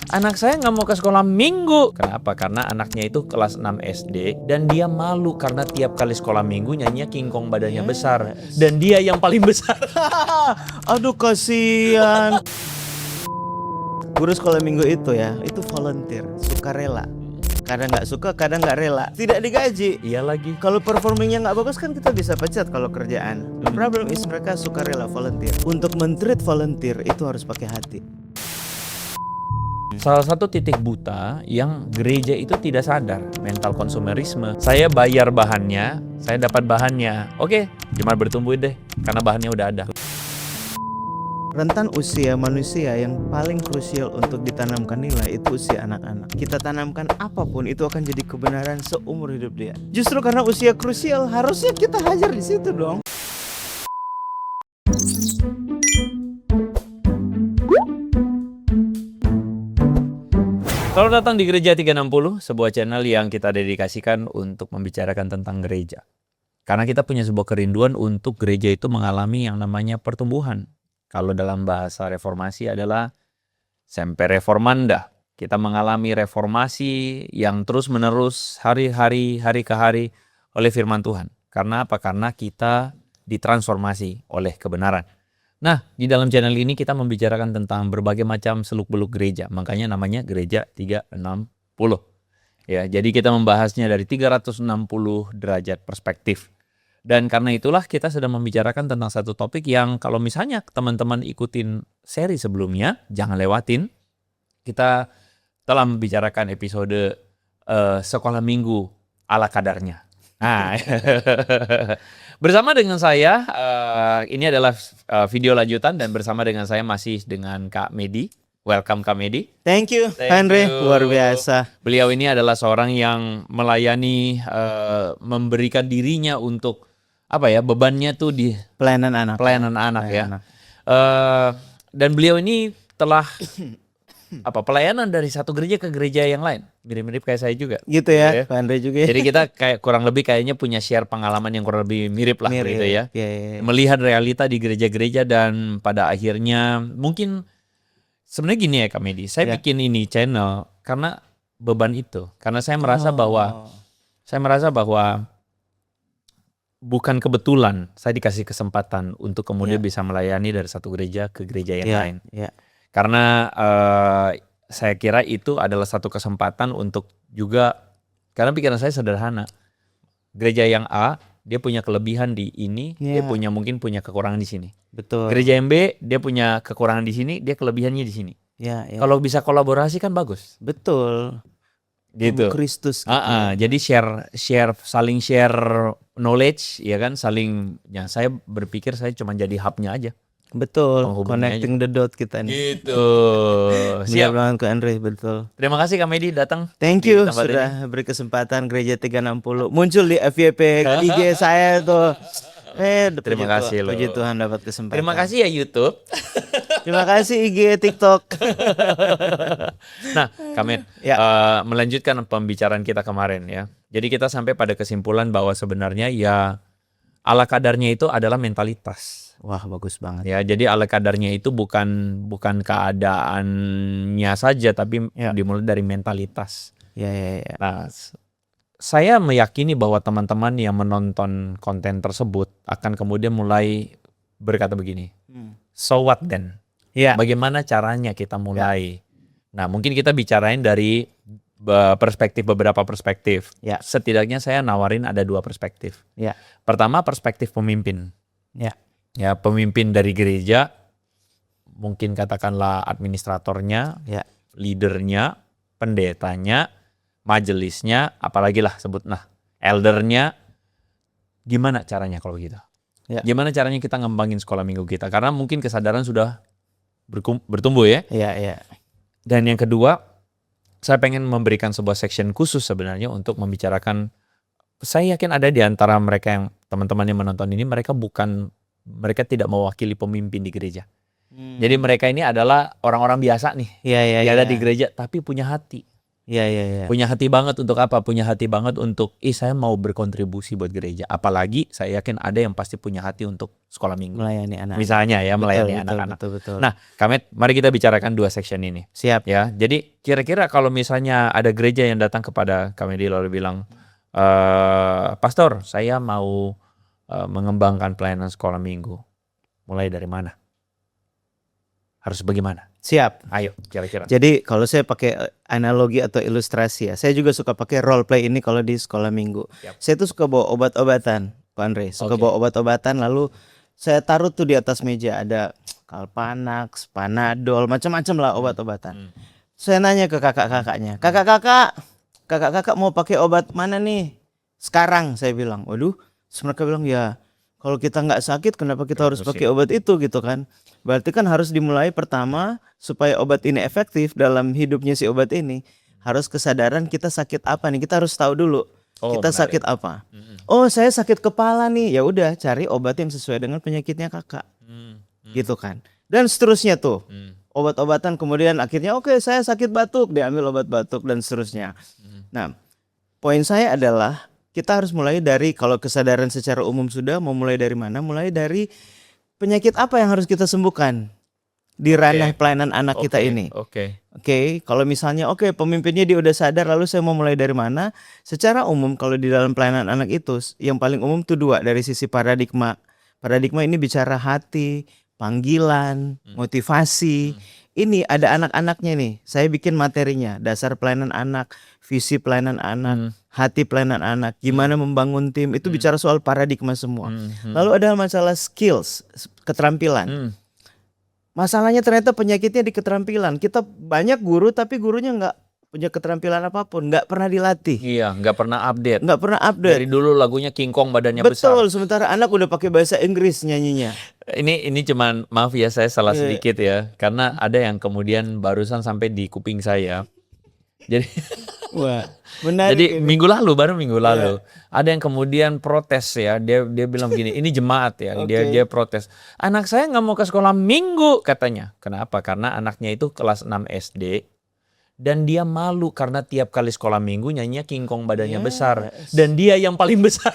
anak saya nggak mau ke sekolah minggu. Kenapa? Karena anaknya itu kelas 6 SD dan dia malu karena tiap kali sekolah minggu nyanyinya King Kong badannya besar. Dan dia yang paling besar. Aduh kasihan. Guru sekolah minggu itu ya, itu volunteer, sukarela. Kadang nggak suka, kadang nggak rela. Tidak digaji. Iya lagi. Kalau performingnya nggak bagus kan kita bisa pecat kalau kerjaan. The problem is mereka sukarela volunteer. Untuk men-treat volunteer itu harus pakai hati. Salah satu titik buta yang gereja itu tidak sadar, mental konsumerisme. Saya bayar bahannya, saya dapat bahannya. Oke, jemaat bertumbuh deh, karena bahannya udah ada. Rentan usia manusia yang paling krusial untuk ditanamkan nilai itu usia anak-anak. Kita tanamkan apapun itu akan jadi kebenaran seumur hidup dia. Justru karena usia krusial harusnya kita hajar di situ dong. Selamat datang di Gereja 360, sebuah channel yang kita dedikasikan untuk membicarakan tentang gereja. Karena kita punya sebuah kerinduan untuk gereja itu mengalami yang namanya pertumbuhan. Kalau dalam bahasa reformasi adalah semper reformanda. Kita mengalami reformasi yang terus-menerus hari ke hari oleh firman Tuhan. Karena apa? Karena kita ditransformasi oleh kebenaran. Nah, di dalam channel ini kita membicarakan tentang berbagai macam seluk-beluk gereja. Makanya namanya Gereja 360. Ya, jadi kita membahasnya dari 360 derajat perspektif. Dan karena itulah kita sedang membicarakan tentang satu topik yang kalau misalnya teman-teman ikutin seri sebelumnya, jangan lewatin. Kita telah membicarakan episode sekolah minggu ala kadarnya. Nah, bersama dengan saya, ini adalah video lanjutan dan bersama dengan saya masih dengan Kak Medi. Welcome Kak Medi. Thank you, Henry. Luar biasa. Beliau ini adalah seorang yang melayani, memberikan dirinya untuk bebannya tuh di Pelayanan anak. Ya. Dan beliau ini telah pelayanan dari satu gereja ke gereja yang lain. Mirip-mirip kayak saya juga. Gitu ya, Pak Andre juga. Jadi kita kayak kurang lebih kayaknya punya share pengalaman yang kurang lebih mirip lah gitu ya. Yeah. Melihat realita di gereja-gereja dan pada akhirnya mungkin sebenarnya gini ya Kak Medi, saya bikin ini channel karena beban itu. Karena saya merasa bahwa bukan kebetulan saya dikasih kesempatan untuk kemudian bisa melayani dari satu gereja ke gereja yang lain. Karena saya kira itu adalah satu kesempatan untuk juga, karena pikiran saya sederhana. Gereja yang A, dia punya kelebihan di ini, dia mungkin punya kekurangan di sini. Betul. Gereja yang B, dia punya kekurangan di sini, dia kelebihannya di sini. Kalau bisa kolaborasi kan bagus. Betul. Gitu. Kristus. Jadi saling share knowledge, ya kan, saya berpikir saya cuma jadi hubnya aja. Betul, connecting the dot kita nih. Gitu. Siap banget Kak Andre, betul. Terima kasih Kak Medi datang. Thank you sudah beri kesempatan Gereja 360 muncul di FYP IG saya tuh. Terima kasih loh. Puji Tuhan dapat kesempatan. Terima kasih ya YouTube. Terima kasih IG, TikTok. Nah, Kak Med, melanjutkan pembicaraan kita kemarin ya. Jadi kita sampai pada kesimpulan bahwa sebenarnya ya ala kadarnya itu adalah mentalitas. Wah, bagus banget. Ya, jadi ala kadarnya itu bukan keadaannya saja, tapi dimulai dari mentalitas. Ya. Nah, saya meyakini bahwa teman-teman yang menonton konten tersebut akan kemudian mulai berkata begini, so what then? Bagaimana caranya kita mulai? Nah, mungkin kita bicarain dari beberapa perspektif. Setidaknya saya nawarin ada 2 perspektif. Pertama, perspektif pemimpin. Ya, pemimpin dari gereja, mungkin katakanlah administratornya, leadernya, pendetanya, majelisnya, apalagi lah sebut eldernya. Gimana caranya kalau gitu? Gimana caranya kita ngembangin sekolah minggu kita? Karena mungkin kesadaran sudah bertumbuh ya. Dan yang kedua, saya pengen memberikan sebuah section khusus sebenarnya untuk membicarakan. Saya yakin ada di antara mereka yang teman-teman yang menonton ini, mereka tidak mewakili pemimpin di gereja. Jadi mereka ini adalah orang-orang biasa nih, yang ada di gereja tapi punya hati. Iya. Punya hati banget untuk apa? Punya hati banget untuk, saya mau berkontribusi buat gereja. Apalagi saya yakin ada yang pasti punya hati untuk sekolah minggu. Melayani anak. Misalnya ya, melayani anak-anak. Betul. Nah, Kamet, mari kita bicarakan 2 section ini. Siap. Ya, jadi kira-kira kalau misalnya ada gereja yang datang kepada Kamedi lalu bilang, Pastor, saya mau mengembangkan pelayanan sekolah minggu. Mulai dari mana? Harus bagaimana? Siap. Ayo, kira-kira. Jadi kalau saya pakai analogi atau ilustrasi ya, saya juga suka pakai role play ini kalau di sekolah minggu. Yap. Saya tuh suka bawa obat-obatan, Pak Andre. Suka Oke. bawa obat-obatan lalu saya taruh tuh di atas meja ada Kalpanax, Panadol, macam-macam lah obat-obatan. Saya nanya ke kakak-kakaknya, kakak-kakak mau pakai obat mana nih? Sekarang saya bilang, waduh, terus mereka bilang ya kalau kita nggak sakit kenapa kita harus pakai obat itu gitu kan? Berarti kan harus dimulai pertama supaya obat ini efektif dalam hidupnya si obat ini harus kesadaran kita sakit apa nih, kita harus tahu dulu kita menarik. sakit apa. Oh saya sakit kepala nih, ya udah cari obat yang sesuai dengan penyakitnya kakak, gitu kan? Dan seterusnya tuh. Obat-obatan kemudian akhirnya oke, saya sakit batuk, diambil obat batuk dan seterusnya. Nah, poin saya adalah kita harus mulai dari, kalau kesadaran secara umum sudah, mau mulai dari mana? Mulai dari penyakit apa yang harus kita sembuhkan di ranah pelayanan anak kita ini. Oke, kalau misalnya pemimpinnya dia udah sadar, lalu saya mau mulai dari mana? Secara umum kalau di dalam pelayanan anak itu yang paling umum tuh 2 dari sisi paradigma. Paradigma ini bicara hati, panggilan, motivasi. Ini ada anak-anaknya nih. Saya bikin materinya, dasar pelayanan anak, visi pelayanan anak, hati pelayanan anak, gimana membangun tim. Itu bicara soal paradigma semua. Lalu ada masalah skills, keterampilan. Masalahnya ternyata penyakitnya di keterampilan. Kita banyak guru tapi gurunya nggak punya keterampilan apapun, nggak pernah dilatih. Iya, nggak pernah update. Nggak pernah update. Dari dulu lagunya King Kong badannya besar. Betul, sementara anak udah pakai bahasa Inggris nyanyinya. Ini cuman, maaf ya saya salah sedikit ya, karena ada yang kemudian barusan sampai di kuping saya. Jadi Wah, menarik. jadi ini. baru minggu lalu ada yang kemudian protes ya. Dia bilang gini, ini jemaat ya. Dia protes. Anak saya nggak mau ke sekolah minggu katanya. Kenapa? Karena anaknya itu kelas 6 SD. Dan dia malu karena tiap kali sekolah minggu nyanyinya King Kong badannya besar. Dan dia yang paling besar.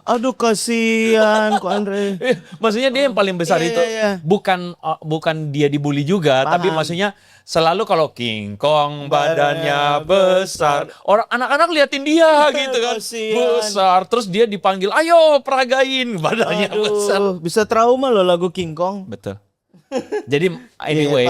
Aduh kasihan Ko Andre. Maksudnya dia yang paling besar itu. Bukan dia dibully juga. Paham. Tapi maksudnya selalu kalau King Kong badannya besar. Orang anak-anak liatin dia gitu kan. Kasihan. Besar. Terus dia dipanggil, ayo peragain badannya besar. Bisa trauma loh lagu King Kong. Betul. Jadi anyway,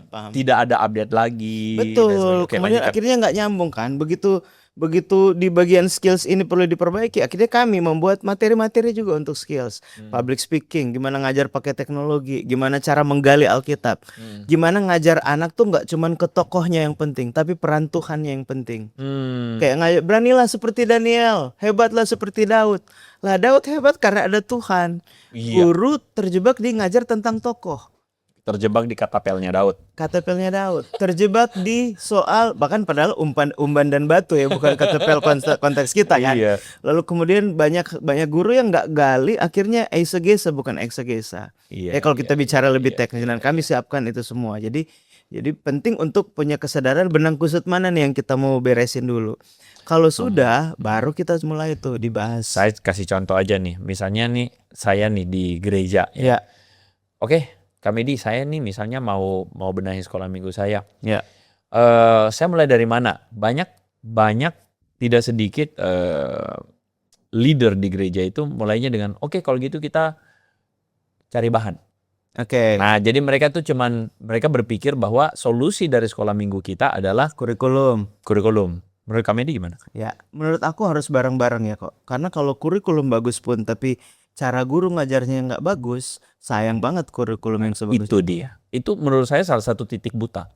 paham. tidak ada update lagi. Betul. Oke, Kemudian lanjutkan. akhirnya nggak nyambung kan. Begitu di bagian skills ini perlu diperbaiki. Akhirnya kami membuat materi-materi juga untuk skills. Public speaking, gimana ngajar pakai teknologi, gimana cara menggali Alkitab. Gimana ngajar anak tuh nggak cuman ke tokohnya yang penting, tapi peran Tuhannya yang penting. Kayak beranilah seperti Daniel, hebatlah seperti Daud. Lah Daud hebat karena ada Tuhan. Iya. Guru terjebak di ngajar tentang tokoh. Terjebak di katapelnya Daud. Katapelnya Daud. Terjebak di soal, bahkan padahal umban dan batu ya, bukan katapel konteks kita kan. Iya. Lalu kemudian banyak guru yang nggak gali, akhirnya eisegesa bukan eksegesa. Iya, Kalau kita bicara lebih teknis, dan kami siapkan itu semua. Jadi penting untuk punya kesadaran benang kusut mana nih yang kita mau beresin dulu. Kalau sudah, baru kita mulai itu dibahas. Saya kasih contoh aja nih. Misalnya nih, saya nih di gereja. Ya. Oke, Kamedi, saya nih misalnya mau benahi sekolah minggu saya. Ya. Saya mulai dari mana? Banyak tidak sedikit leader di gereja itu mulainya dengan oke, kalau gitu kita cari bahan. Oke. Nah, jadi mereka mereka berpikir bahwa solusi dari sekolah minggu kita adalah Kurikulum. Menurut Kamedi gimana? Ya, menurut aku harus bareng-bareng ya kok. Karena kalau kurikulum bagus pun tapi cara guru ngajarnya nggak bagus, sayang banget kurikulum yang sebagus Itu dia. Itu menurut saya salah satu titik buta.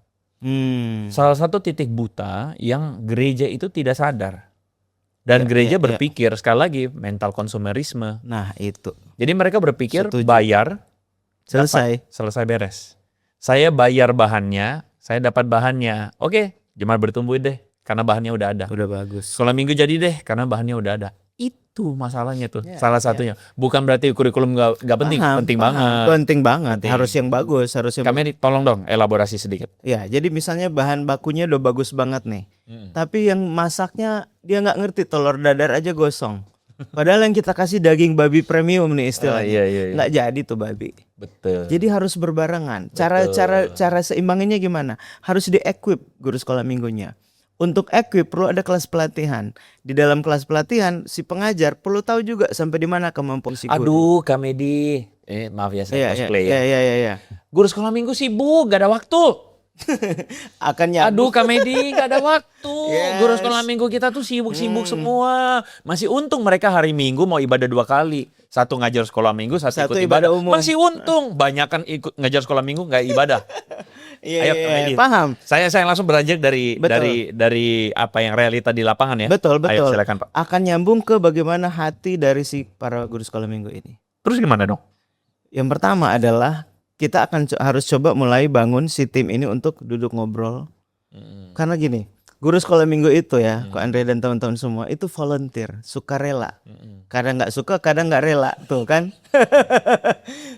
Salah satu titik buta yang gereja itu tidak sadar. Dan gereja berpikir, sekali lagi, mental konsumerisme. Nah itu. Jadi mereka berpikir Setuju. bayar, Selesai beres. Saya bayar bahannya, saya dapat bahannya. Oke, jemaat bertumbuh deh, karena bahannya udah ada. Udah bagus. Sekolah minggu jadi deh, karena bahannya udah ada. Itu masalahnya tuh, Ya, salah satunya. Bukan berarti kurikulum nggak penting, Paham, penting paham. banget. Penting banget. Penting. Harus yang bagus, harus yang Kami tolong dong elaborasi sedikit. Ya, jadi misalnya bahan bakunya udah bagus banget nih. Tapi yang masaknya dia nggak ngerti, telur dadar aja gosong. Padahal yang kita kasih daging babi premium nih istilahnya. Iya. Nggak jadi tuh babi. Betul. Jadi harus berbarengan. Cara seimbangannya gimana? Harus di-equip guru sekolah minggunya. Untuk equip perlu ada kelas pelatihan. Di dalam kelas pelatihan si pengajar perlu tahu juga sampai di mana kemampuan si guru. Aduh, Kamedi. Maaf ya saya cosplay ya. Iya. Guru sekolah minggu sibuk, gak ada waktu. Akan nyambung. Aduh, Kamedi, gak ada waktu. Yes. Guru sekolah minggu kita tuh sibuk-sibuk semua. Masih untung mereka hari Minggu mau ibadah 2 kali. Satu ngajar sekolah minggu, satu ikut ibadah umum. Masih untung. Banyakan ikut ngajar sekolah minggu nggak ibadah. Ayo, Kamedi. Paham. Saya langsung beranjak dari apa yang realita di lapangan ya. Betul. Ayo, silakan Pak. Akan nyambung ke bagaimana hati dari si para guru sekolah minggu ini. Terus gimana dong? Yang pertama adalah kita akan harus coba mulai bangun si tim ini untuk duduk ngobrol. Karena gini, guru sekolah minggu itu ya, Ko Andre dan teman-teman semua itu volunteer, sukarela. Kadang nggak suka, kadang nggak rela, tuh kan?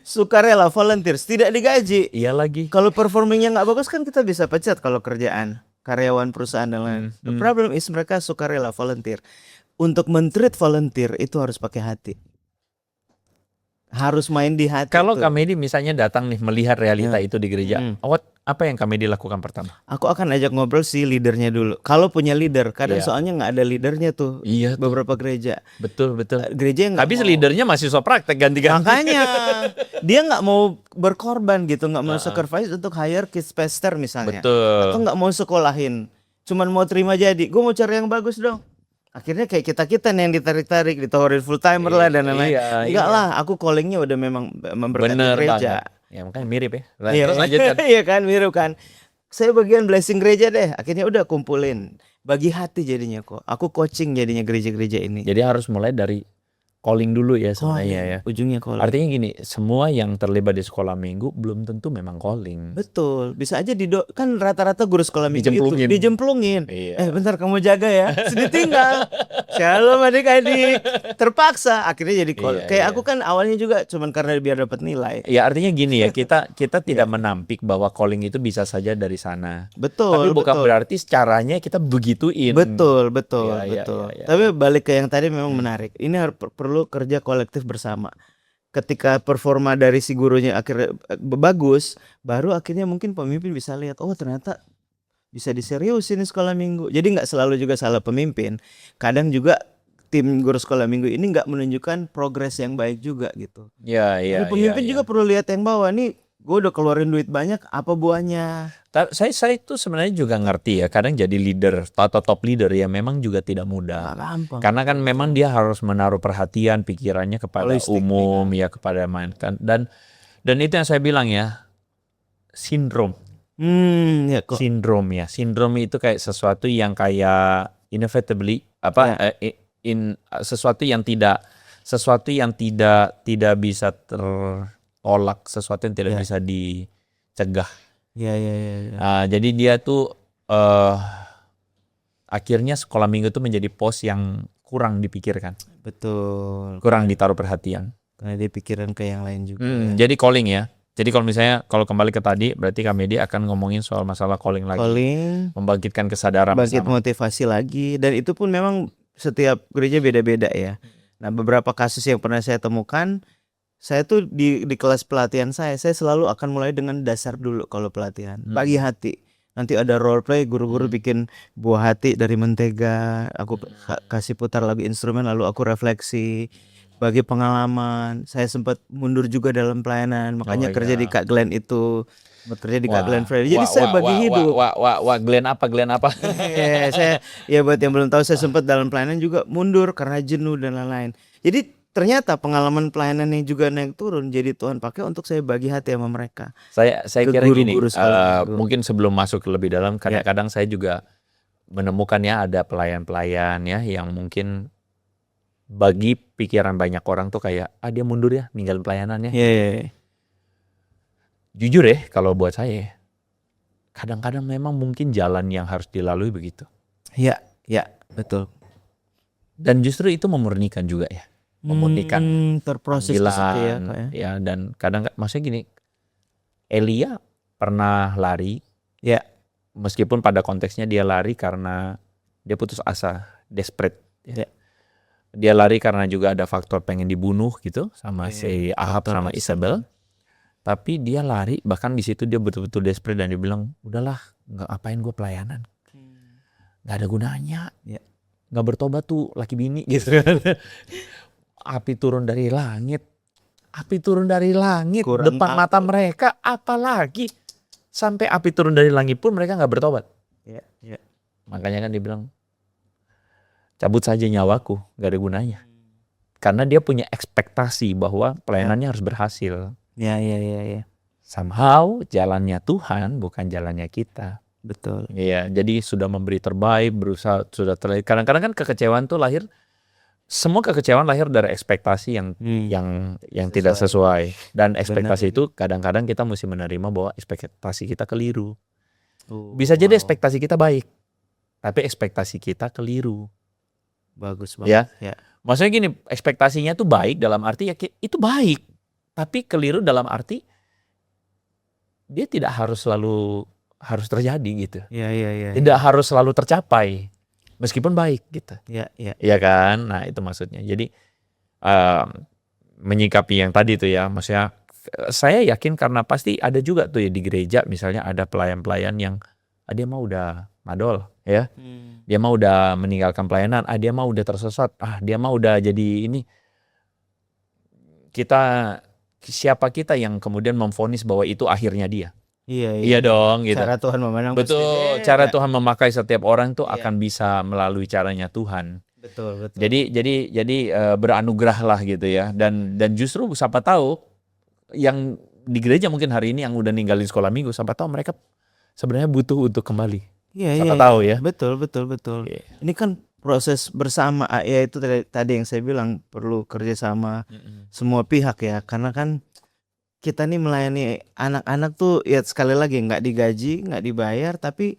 Sukarela, volunteer, tidak digaji. Iya lagi. Kalau performingnya nggak bagus kan kita bisa pecat kalau kerjaan karyawan perusahaan dan lain. The problem is mereka sukarela, volunteer. Untuk men-treat volunteer itu harus pakai hati. Harus main di hati. Kalau tuh. Kamedi misalnya datang nih melihat realita itu di gereja, apa yang Kamedi lakukan pertama? Aku akan ajak ngobrol si leadernya dulu. Kalau punya leader, kadang Iya. soalnya nggak ada leadernya tuh. Iya, Beberapa gereja. betul. Gereja yang nggak Habis mau. leadernya mahasiswa praktek ganti-ganti. Makanya dia nggak mau berkorban gitu, nggak mau sacrifice untuk hire kids pastor misalnya. Betul. Atau nggak mau sekolahin, cuman mau terima jadi. Gue mau cari yang bagus dong. Akhirnya kayak kita nih yang ditarik-tarik, ditawarin full timer lah dan lain-lain. Iya, Enggak iya. lah, aku callingnya udah memang memberkati Bener gereja. banget. Ya makanya mirip ya. Iya, Lanjutkan. iya kan, mirip kan. Saya bagian blessing gereja deh. Akhirnya udah kumpulin. Bagi hati jadinya kok. Aku coaching jadinya gereja-gereja ini. Jadi harus mulai dari calling dulu ya sebenarnya ya. Ujungnya calling. Artinya gini, semua yang terlibat di sekolah minggu belum tentu memang calling. Betul. Bisa aja kan rata-rata guru sekolah minggu Dijemplungin. itu dijemplungin. Iya. Bentar kamu jaga ya. Sini tinggal. Shalom adik-adik. Terpaksa akhirnya jadi call. Iya, Kayak iya. aku kan awalnya juga cuman karena biar dapat nilai. Ya artinya gini ya, kita tidak menampik bahwa calling itu bisa saja dari sana. Betul. Tapi bukan betul. berarti caranya kita begituin. Betul. Iya, Betul. iya. Tapi balik ke yang tadi memang menarik. Ini perlu kerja kolektif bersama. Ketika performa dari si gurunya akhirnya bagus, baru akhirnya mungkin pemimpin bisa lihat, oh ternyata bisa diseriusin sekolah minggu. Jadi nggak selalu juga salah pemimpin. Kadang juga tim guru sekolah minggu ini nggak menunjukkan progres yang baik juga gitu. Iya. Jadi pemimpin juga perlu lihat yang bawah nih. Gue udah keluarin duit banyak, apa buahnya? Saya itu sebenarnya juga ngerti ya. Kadang jadi leader atau top leader ya memang juga tidak Nggak mudah. gampang. Karena kan memang dia harus menaruh perhatian pikirannya kepada Holistik, umum ya kepada main kan dan itu yang saya bilang ya sindrom Ya kok. sindrom itu kayak sesuatu yang kayak inevitably sesuatu yang tidak bisa tertolak, sesuatu yang tidak Ya. bisa dicegah. Ya. Jadi dia tuh akhirnya sekolah minggu itu menjadi pos yang kurang dipikirkan, Betul. kurang ditaruh perhatian. Karena dia pikiran ke yang lain juga. Jadi calling ya. Jadi kalau kembali ke tadi, berarti Kamedi akan ngomongin soal masalah calling lagi, Calling, membangkitkan kesadaran bangkit bersama. motivasi lagi, dan itu pun memang setiap gereja beda-beda ya. Nah, beberapa kasus yang pernah saya temukan, saya tuh di kelas pelatihan saya selalu akan mulai dengan dasar dulu kalau pelatihan. Bagi hati. Nanti ada role play, guru-guru bikin buah hati dari mentega, aku kasih putar lagu instrumen lalu aku refleksi. Bagi pengalaman, saya sempat mundur juga dalam pelayanan, makanya kerja di Kak Glenn itu, bekerja di Kak Glenn Friday. Jadi saya bagi hidup. Glenn apa? Saya buat yang belum tahu, saya sempat dalam pelayanan juga mundur karena jenuh dan lain-lain. Jadi ternyata pengalaman pelayanan yang juga naik turun, jadi Tuhan pakai untuk saya bagi hati sama mereka. Saya Ke kira gini, guru-guru sekolah minggu. mungkin sebelum masuk lebih dalam, kadang-kadang saya juga menemukan ya ada pelayan-pelayan ya yang mungkin bagi pikiran banyak orang tuh kayak dia mundur ya, ninggalin pelayanannya. Iya. Jujur ya, kalau buat saya kadang-kadang memang mungkin jalan yang harus dilalui begitu. Ya, betul. Dan justru itu memurnikan juga ya. Memurnikan terproses di situ ya, panggilan Kak, ya. ya, dan kadang maksudnya gini, Elia pernah lari Ya. meskipun pada konteksnya dia lari karena dia putus asa, desperate ya. Ya. Dia lari karena juga ada faktor pengen dibunuh gitu sama Iya, si Ahab faktor sama Isabel. Tapi dia lari, bahkan di situ dia betul-betul desperate dan dia bilang, udahlah, nggak apain gue pelayanan, nggak ada gunanya, Ya. nggak bertobat tuh laki bini gitu. Api turun dari langit, Kurang depan mata apa? mereka, apalagi sampai api turun dari langit pun mereka nggak bertobat. Ya, ya. Makanya kan dia bilang, cabut saja nyawaku, nggak ada gunanya. Karena dia punya ekspektasi bahwa pelayanannya harus berhasil. Ya. Somehow jalannya Tuhan bukan jalannya kita. Betul. Iya, jadi sudah memberi terbaik, berusaha sudah terbaik. Kadang-kadang kan kekecewaan tuh lahir, semua kekecewaan lahir dari ekspektasi yang tidak sesuai. Dan ekspektasi itu kadang-kadang kita mesti menerima bahwa ekspektasi kita keliru. Bisa jadi ekspektasi kita baik, tapi ekspektasi kita keliru. Bagus banget. Ya. Maksudnya gini, ekspektasinya tuh baik dalam arti ya itu baik, tapi keliru dalam arti dia tidak harus selalu harus terjadi gitu. Iya. Tidak harus selalu tercapai meskipun baik gitu. Ya. Iya kan? Nah, itu maksudnya. Jadi menyikapi yang tadi tuh ya, maksudnya saya yakin karena pasti ada juga tuh ya di gereja misalnya ada pelayan-pelayan yang dia mah udah madol ya. Dia mah udah meninggalkan pelayanan, dia mah udah tersesat, dia mah udah jadi ini. Siapa kita yang kemudian memvonis bahwa itu akhirnya dia? Iya dong gitu. Cara Tuhan memandang betul, cara Tuhan memakai setiap orang tuh akan bisa melalui caranya Tuhan. Betul. Jadi beranugerahlah gitu ya. Dan justru siapa tahu yang di gereja mungkin hari ini yang udah ninggalin sekolah minggu, siapa tahu mereka sebenarnya butuh untuk kembali. Siapa tahu ya. Betul. Iya. Ini kan proses bersama, ya itu tadi yang saya bilang perlu kerjasama semua pihak ya, karena kan kita nih melayani anak-anak tuh ya sekali lagi nggak digaji, nggak dibayar, tapi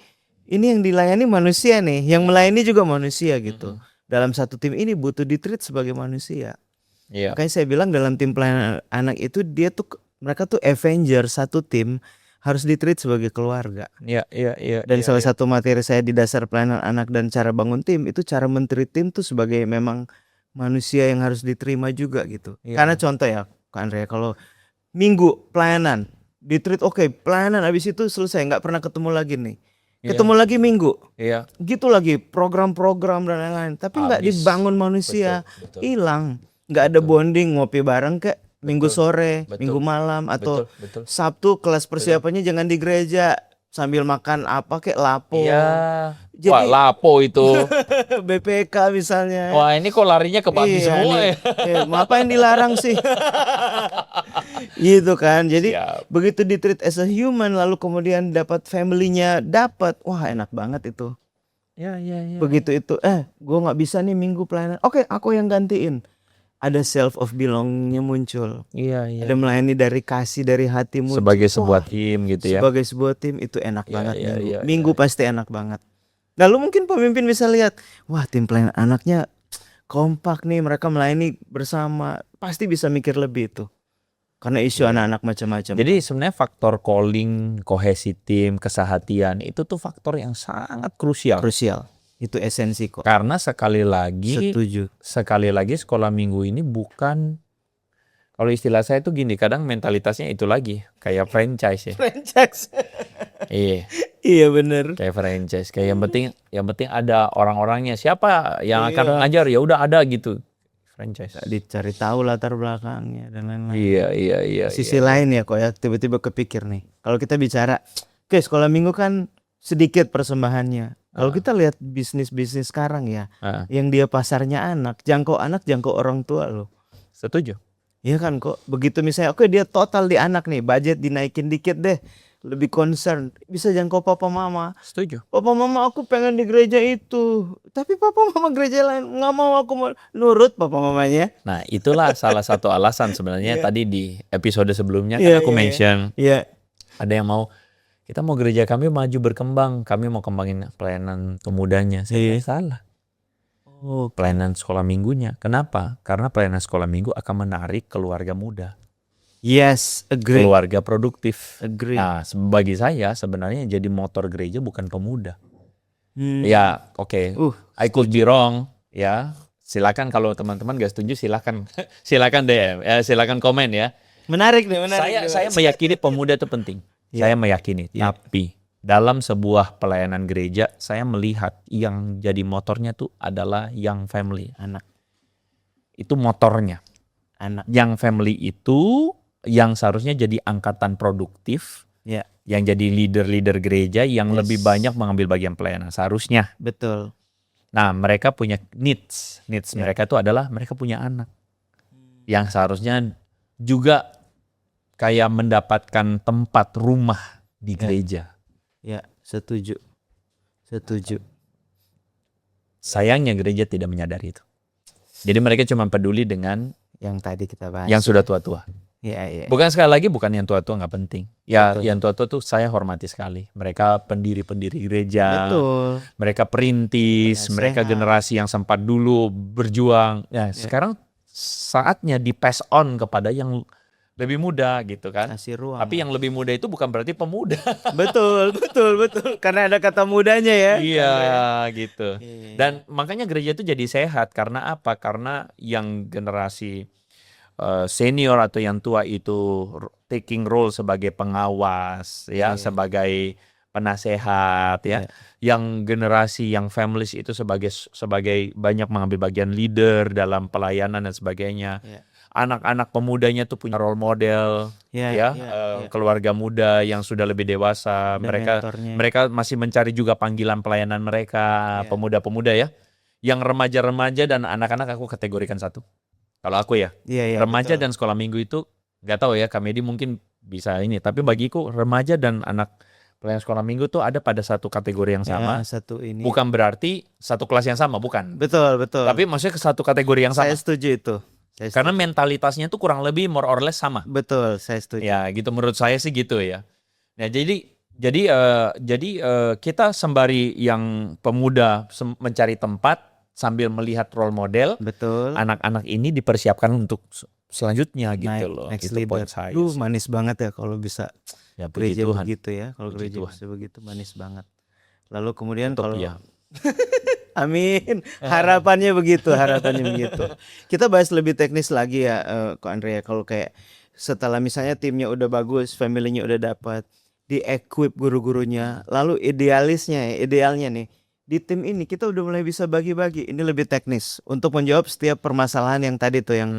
ini yang dilayani manusia nih, yang melayani juga manusia gitu. Dalam satu tim ini butuh ditreat sebagai manusia. Iya. Makanya saya bilang dalam tim pelayanan anak itu mereka tuh Avenger, satu tim harus ditreat sebagai keluarga. Iya. Dan salah satu materi saya di dasar pelayanan anak dan cara bangun tim itu cara mentreat tim tuh sebagai memang manusia yang harus diterima juga gitu. Karena contoh ya Kak Andrea, kalau minggu pelayanan ditreat oke, pelayanan habis itu selesai, nggak pernah ketemu lagi nih. Ketemu lagi minggu. Iya. Gitu lagi program-program dan lain-lain. Tapi nggak dibangun manusia, hilang. Nggak ada bonding, ngopi bareng kayak minggu sore, minggu malam, atau Sabtu kelas persiapannya jangan di gereja sambil makan apa kayak lapo. Iya. Jadi, wah, lapo itu. BPK misalnya. Wah, ini kok larinya ke babi semua ya. Apa yang dilarang sih? Gitu kan. Jadi begitu ditreat as a human lalu kemudian dapat family-nya dapat, wah enak banget itu. Iya. Begitu itu, gue nggak bisa nih minggu pelayanan. Oke, aku yang gantiin. Ada self of belongnya muncul. Iya. Ada melayani dari kasih, dari hati muncul. Sebagai sebuah tim gitu ya. Sebagai sebuah tim itu enak banget. Minggu iya. pasti enak banget. Lalu mungkin pemimpin bisa lihat, wah tim pelayanan anaknya kompak nih, mereka melayani bersama, pasti bisa mikir lebih itu. Karena isu anak-anak macam-macam. Jadi sebenarnya faktor calling, kohesi tim, kesehatian itu tuh faktor yang sangat krusial. Itu esensi kok. Karena sekali lagi sekolah minggu ini bukan, kalau istilah saya itu gini, kadang mentalitasnya itu lagi kayak franchise ya. Iya bener. Kayak franchise, kayak yang penting ada orang-orangnya, siapa yang akan ngajar ya udah ada gitu. Franchise. Dicari tahu latar belakangnya dan lain-lain. Iya. Sisi lain ya kok ya, tiba-tiba kepikir nih. Kalau kita bicara, oke sekolah minggu kan sedikit persembahannya. Kalau kita lihat bisnis sekarang ya, yang dia pasarnya jangkau orang tua loh. Setuju. Iya kan kok. Begitu misalnya, oke dia total di anak nih, budget dinaikin dikit deh, lebih concern, bisa jangkau papa mama. Setuju. Papa mama aku pengen di gereja itu, tapi papa mama gereja lain nggak mau, aku mau nurut papa mamanya. Nah itulah salah satu alasan sebenarnya tadi di episode sebelumnya kan aku mention. Ada yang mau, kita mau gereja kami maju berkembang, kami mau kembangin pelayanan pemudanya. Saya salah. pelayanan sekolah minggunya. Kenapa? Karena pelayanan sekolah minggu akan menarik keluarga muda, Yes, agree. keluarga produktif. Agree. Nah, bagi saya sebenarnya yang jadi motor gereja bukan pemuda. Hmm. Ya, oke. Uh, I could be wrong, ya. Silakan kalau teman-teman gak setuju, silakan silakan DM, silakan komen ya. Menarik nih, menarik. Saya meyakini pemuda itu penting. Ya. Saya meyakini, tapi dalam sebuah pelayanan gereja, saya melihat yang jadi motornya tuh adalah young family. Anak. Itu motornya. Anak. Young family itu yang seharusnya jadi angkatan produktif, Ya, yang jadi leader-leader gereja yang Yes. lebih banyak mengambil bagian pelayanan. Seharusnya. betul. Nah, mereka punya needs. Needs Ya. mereka itu adalah mereka punya anak. Yang seharusnya juga kayak mendapatkan tempat rumah di gereja. Ya, setuju. Setuju. Sayangnya gereja tidak menyadari itu. Jadi mereka cuma peduli dengan Yang tadi kita bahas. yang sudah tua-tua. Ya, ya. Bukan, sekali lagi bukan yang tua-tua nggak penting. Ya, Betul. yang tua-tua tuh saya hormati sekali. Mereka pendiri-pendiri gereja. Betul. Mereka perintis, Penasehat. mereka generasi yang sempat dulu berjuang. Ya, sekarang saatnya di pass on kepada yang lebih muda gitu kan. Kasih ruang. Tapi yang lebih muda itu bukan berarti pemuda. betul, betul, betul. Karena ada kata mudanya ya. Iya, gitu. Iya. Dan makanya gereja itu jadi sehat karena apa? Karena yang generasi senior atau yang tua itu taking role sebagai pengawas ya, Iya. sebagai penasehat ya. Iya. Yang generasi yang families itu sebagai banyak mengambil bagian leader dalam pelayanan dan sebagainya. Iya. Anak-anak pemudanya tuh punya role model Ya, ya, ya, ya. keluarga muda yang sudah lebih dewasa. Ada Mereka mentornya. mereka masih mencari juga panggilan pelayanan mereka, Iya. pemuda-pemuda ya. Yang remaja-remaja dan anak-anak aku kategorikan satu. Kalau aku ya, Iya, iya, remaja betul. dan sekolah minggu itu nggak tahu ya, Kamedi mungkin bisa ini. Tapi bagiku remaja dan anak pelayanan sekolah minggu tuh ada pada satu kategori yang sama. Ya, satu ini. Bukan berarti satu kelas yang sama, bukan. Betul, betul. Tapi maksudnya ke satu kategori yang sama. saya setuju itu. Saya setuju. Karena mentalitasnya tuh kurang lebih more or less sama. Betul, saya setuju. Ya, gitu menurut saya sih gitu ya. Nah, jadi kita sembari yang pemuda mencari tempat sambil melihat role model, Betul. anak-anak ini dipersiapkan untuk selanjutnya gitu loh. Next Itu leader. poin saya. Duh, manis banget ya kalau bisa Ya, puji gereja Tuhan. begitu ya. Kalau Puji gereja Tuhan. bisa begitu manis banget. Lalu kemudian Tetap kalau ya. Amin. Harapannya begitu, harapannya begitu. Kita bahas lebih teknis lagi ya, Ko Andrea. Kalau kayak setelah misalnya timnya udah bagus, family-nya udah dapat, di-equip guru-gurunya, lalu idealnya nih, di tim ini kita udah mulai bisa bagi-bagi. Ini lebih teknis untuk menjawab setiap permasalahan yang tadi tuh yang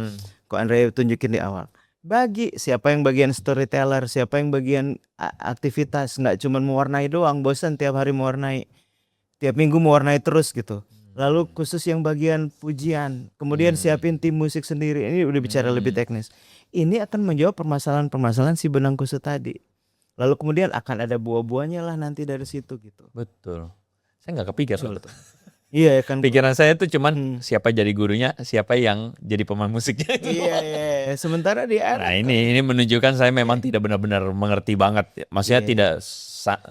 Ko Andrea tunjukin di awal. Bagi siapa yang bagian storyteller, siapa yang bagian aktivitas, nggak cuma mewarnai doang, bosan tiap hari mewarnai. Tiap minggu mewarnai terus gitu. Lalu khusus yang bagian pujian, kemudian siapin tim musik sendiri. Ini udah bicara lebih teknis. Ini akan menjawab permasalahan-permasalahan si benang kusut tadi. Lalu kemudian akan ada buah-buahnya lah nanti dari situ gitu. Betul. Saya nggak kepikir soal itu. Iya kan. Pikiran saya tuh cuman siapa jadi gurunya, siapa yang jadi pemain musiknya. Iya. Sementara di Nah, ini menunjukkan saya memang tidak benar-benar mengerti banget. Maksudnya tidak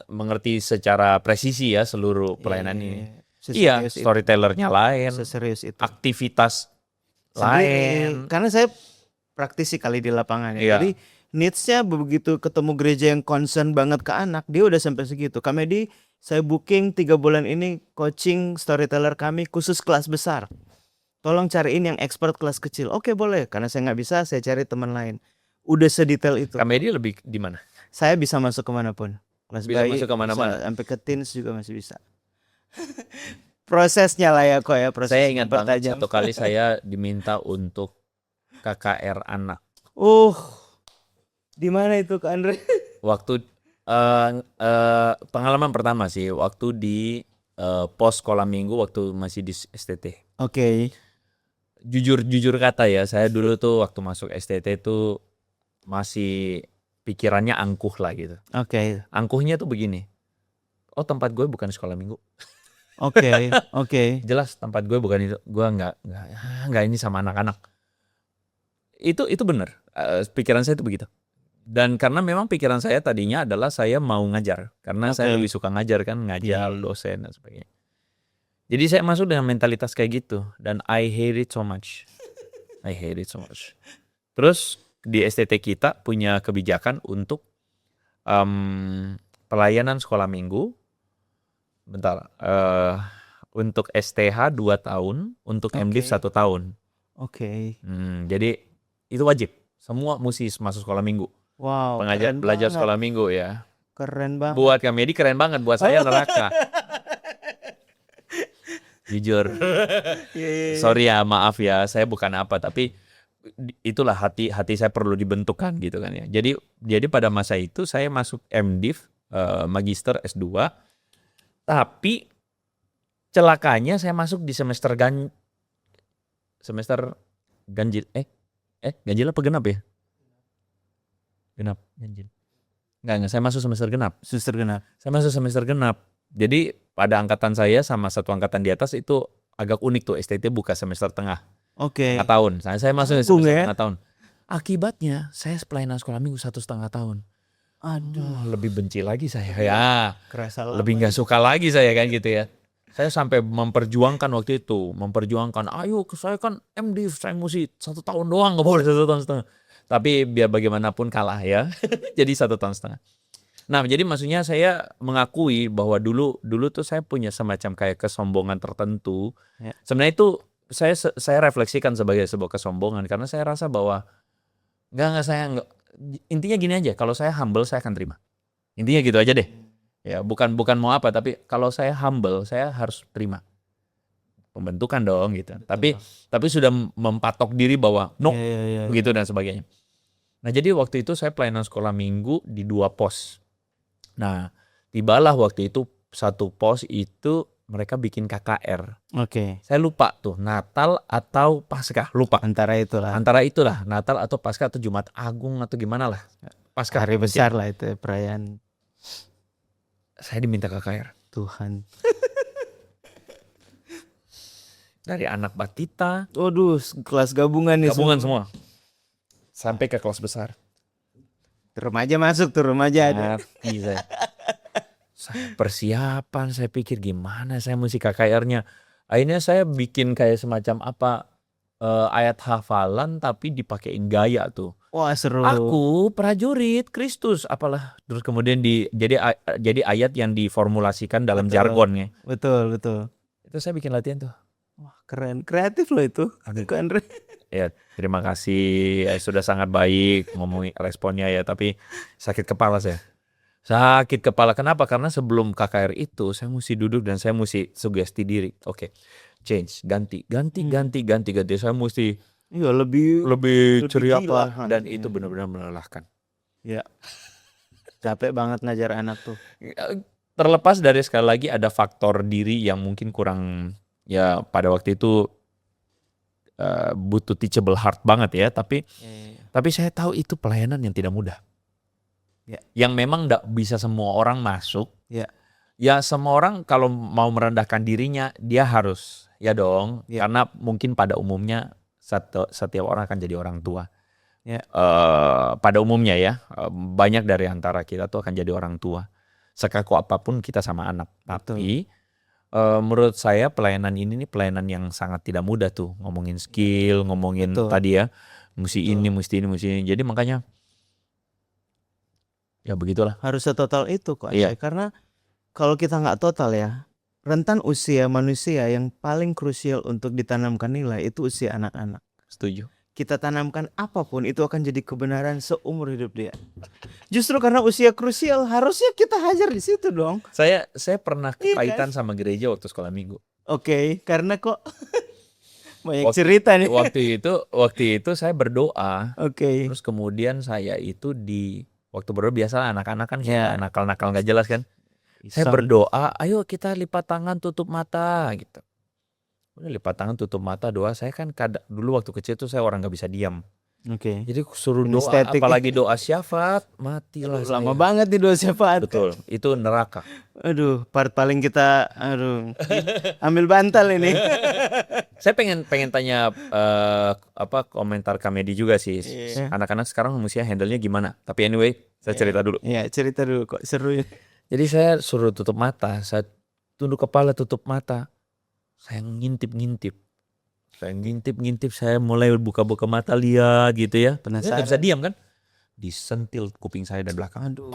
mengerti secara presisi ya seluruh pelayanan ini. Iya, storytellernya lain, seserius itu. aktivitas lain. Karena saya praktisi kali di lapangan ya. Iya. Jadi needs-nya begitu ketemu gereja yang concern banget ke anak, dia udah sampai segitu. Kamedi, saya booking 3 bulan ini coaching storyteller kami khusus kelas besar. Tolong cariin yang expert kelas kecil. Oke, boleh. Karena saya nggak bisa, saya cari teman lain. Udah sedetail itu. Kamedi lebih di mana? Saya bisa masuk kemanapun. Kelas Bisa bayi, masuk kemana-mana? bisa, sampai ke teens juga masih bisa. Prosesnya lah ya kok ya. Proses Saya ingat banget mempertajam. satu kali saya diminta untuk KKR anak. Di mana itu Kak Andre? Waktu pengalaman pertama sih, waktu di pos sekolah minggu waktu masih di STT. Oke. Jujur kata ya, saya dulu tuh waktu masuk STT tuh masih pikirannya angkuh lah gitu. Oke. Angkuhnya tuh begini. Oh, tempat gue bukan sekolah minggu. Oke. Jelas tempat gue bukan itu. Gue nggak ini sama anak-anak. Itu benar. Pikiran saya itu begitu. Dan karena memang pikiran saya tadinya adalah saya mau ngajar. Karena saya lebih suka ngajar kan, ngajar, dosen dan sebagainya. Jadi saya masuk dengan mentalitas kayak gitu dan I hate it so much. I hate it so much. Terus di STT kita punya kebijakan untuk pelayanan sekolah minggu. Bentar, untuk STH 2 tahun, untuk MDiv Oke. 1 tahun. Oke. Jadi itu wajib. Semua mesti masuk sekolah minggu. Wow, keren Belajar banget. sekolah minggu ya. Keren banget. Buat kami ini keren banget, buat saya neraka. Jujur. Iya. Sorry ya, maaf ya, saya bukan apa, tapi itulah hati saya perlu dibentukkan gitu kan ya. Jadi pada masa itu saya masuk MDiv, Magister S2, tapi celakanya saya masuk di semester ganjil. Ganjil apa genap ya? Genap, ganjil. Enggak, saya masuk semester genap. Suster genap. Saya masuk semester genap. Jadi pada angkatan saya sama satu angkatan di atas itu agak unik tuh, STT buka semester tengah. Oke. Setengah tahun. Saya masuk Tanggung semester ya. setengah tahun. Akibatnya saya pelayanan sekolah minggu 1,5 tahun. Aduh, Lebih benci lagi saya ya. kerasa Lebih nggak suka lagi saya kan gitu ya. Saya sampai memperjuangkan waktu itu, ayo saya kan MDiv, saya mesti 1 tahun doang, nggak boleh 1 tahun setengah. Tapi biar bagaimanapun kalah ya. Jadi 1 tahun setengah. Nah, jadi maksudnya saya mengakui bahwa dulu tuh saya punya semacam kayak kesombongan tertentu. Ya. Sebenarnya itu saya refleksikan sebagai sebuah kesombongan karena saya rasa bahwa enggak, intinya gini aja, kalau saya humble saya akan terima. Intinya gitu aja deh. Ya, bukan mau apa, tapi kalau saya humble saya harus terima. Pembentukan dong gitu. Tapi sudah mempatok diri bahwa no, Iya. begitu dan sebagainya. Nah, jadi waktu itu saya pelayanan sekolah minggu di 2 pos. Nah, tibalah waktu itu 1 pos itu mereka bikin KKR. Oke. Saya lupa tuh Natal atau Paskah, lupa. Antara itulah. Antara itulah Natal atau Paskah atau Jumat Agung atau gimana lah. Paskah. Hari besar lah itu perayaan Saya diminta KKR. Tuhan. Dari anak batita, Waduh, kelas gabungan nih. gabungan semua. Sampai ke kelas besar. Remaja masuk tuh, remaja ada. Mati saya. Persiapan, saya pikir gimana saya mesti KKR-nya. Akhirnya saya bikin kayak semacam ayat hafalan tapi dipakein gaya tuh. Wah, seru. Aku prajurit Kristus, apalah. Terus kemudian jadi ayat yang diformulasikan dalam Betul. jargonnya. Betul. Itu saya bikin latihan tuh. Wah, keren. Kreatif loh itu. Kok Andre? Ya, terima kasih. Sudah sangat baik ngomongin responnya ya, tapi sakit kepala saya. Sakit kepala. Kenapa? Karena sebelum KKR itu saya mesti duduk dan saya mesti sugesti diri. Oke. Change, ganti. Saya mesti Iya, lebih ceria gila. apa, dan itu benar-benar melelahkan. Ya. Capek banget ngajar anak tuh. Terlepas dari sekali lagi ada faktor diri yang mungkin kurang, ya pada waktu itu butuh teachable heart banget ya, tapi saya tahu itu pelayanan yang tidak mudah. Ya. Yang memang tidak bisa semua orang masuk. Ya. Ya, semua orang kalau mau merendahkan dirinya dia harus, ya dong. Ya. Karena mungkin pada umumnya setiap orang akan jadi orang tua. Ya. Pada umumnya ya, banyak dari antara kita tuh akan jadi orang tua. Sekaku apapun kita sama anak. Betul. Tapi menurut saya pelayanan ini nih pelayanan yang sangat tidak mudah tuh. Ngomongin skill, ngomongin Betul. tadi ya, mesti ini. Jadi makanya ya begitulah. Harus setotal itu kok. Iya. Karena kalau kita nggak total ya, rentan usia manusia yang paling krusial untuk ditanamkan nilai itu usia anak-anak. Setuju. Kita tanamkan apapun itu akan jadi kebenaran seumur hidup dia. Justru karena usia krusial harusnya kita hajar di situ dong. Saya pernah Iya kepahitan sama gereja waktu sekolah minggu. Oke, karena kok banyak Waktu- cerita nih. Waktu itu saya berdoa, Oke. terus kemudian saya itu waktu berdoa biasa anak-anak kan Ya. nakal-nakal nggak jelas kan. Saya berdoa, ayo kita lipat tangan tutup mata gitu. Udah lipat tangan tutup mata doa. Saya kan dulu waktu kecil tuh saya orang nggak bisa diam. Oke. Jadi suruh doa, Kinestetik. apalagi doa syafaat, matilah Lama saya. banget nih doa syafaat. Betul, itu neraka. Aduh, part paling kita ambil bantal ini. Saya pengen tanya komentar Kamedi juga sih. Iya. Anak-anak sekarang mestinya handle-nya gimana? Tapi anyway, saya cerita dulu. Iya, cerita dulu kok seru ya. Jadi saya suruh tutup mata, saya tunduk kepala tutup mata. Saya ngintip-ngintip. Saya mulai buka-buka mata lihat gitu ya. Penasaran. Nggak bisa diam kan? Disentil kuping saya dari belakang. Aduh.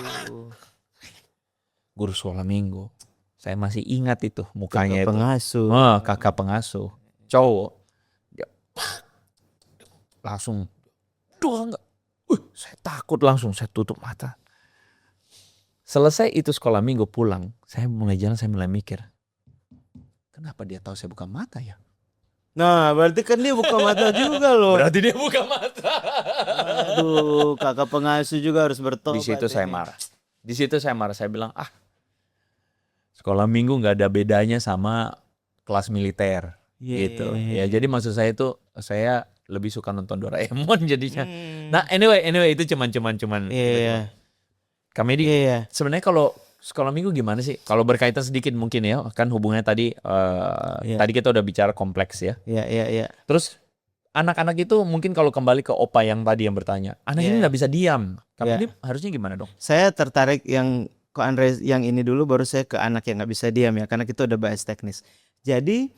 Guru sekolah minggu. Saya masih ingat itu mukanya itu. Pengasuh. Kakak pengasuh. Cowok. Dia langsung. Enggak. Saya takut langsung. Saya tutup mata. Selesai itu sekolah minggu pulang. Saya mulai jalan, saya mulai mikir. Kenapa dia tahu saya buka mata ya? Nah, berarti kan dia buka mata juga loh. Berarti dia buka mata. Aduh, kakak pengasuh juga harus bertobat. Di situ saya marah. Saya bilang, sekolah minggu nggak ada bedanya sama kelas militer. Gitu. Ya, jadi maksud saya itu saya lebih suka nonton Doraemon jadinya. Nah, anyway itu cuman. Iya. Kamedi. Sebenarnya kalau sekolah minggu gimana sih? Kalau berkaitan sedikit mungkin ya, kan hubungannya tadi tadi kita udah bicara kompleks ya. Iya. Terus anak-anak itu mungkin kalau kembali ke Opa yang tadi yang bertanya, anak ini nggak bisa diam. Ini harusnya gimana dong? Saya tertarik yang ke Andre yang ini dulu, baru saya ke anak yang nggak bisa diam ya, karena kita udah bahas teknis. Jadi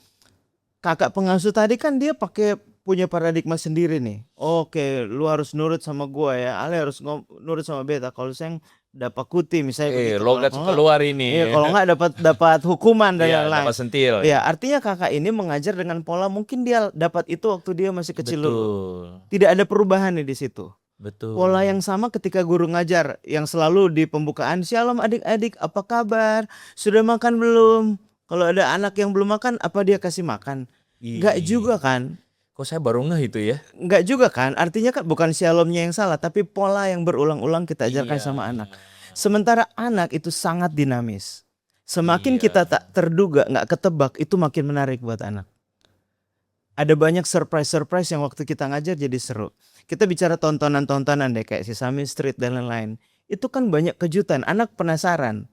kakak pengasuh tadi kan dia pakai punya paradigma sendiri nih. Oke, lu harus nurut sama gua ya. Ale harus nurut sama beta. Kalau saya dapat kuti misalnya logat keluar ini. Iya, kalau nggak dapat hukuman dan lain-lain. Dapat sentil. Ya, artinya kakak ini mengajar dengan pola mungkin dia dapat itu waktu dia masih kecil dulu. Tidak ada perubahan nih di situ. Betul. Pola yang sama ketika guru ngajar, yang selalu di pembukaan, "Shalom adik-adik, apa kabar? Sudah makan belum?" Kalau ada anak yang belum makan, apa dia kasih makan? Enggak juga kan? Kok saya baru ngeh itu ya? Enggak juga kan? Artinya kan bukan shalomnya yang salah, tapi pola yang berulang-ulang kita ajarkan sama anak. Sementara anak itu sangat dinamis. Semakin kita tak terduga, nggak ketebak, itu makin menarik buat anak. Ada banyak surprise yang waktu kita ngajar jadi seru. Kita bicara tontonan-tontonan deh kayak Sesame Street dan lain-lain. Itu kan banyak kejutan, anak penasaran.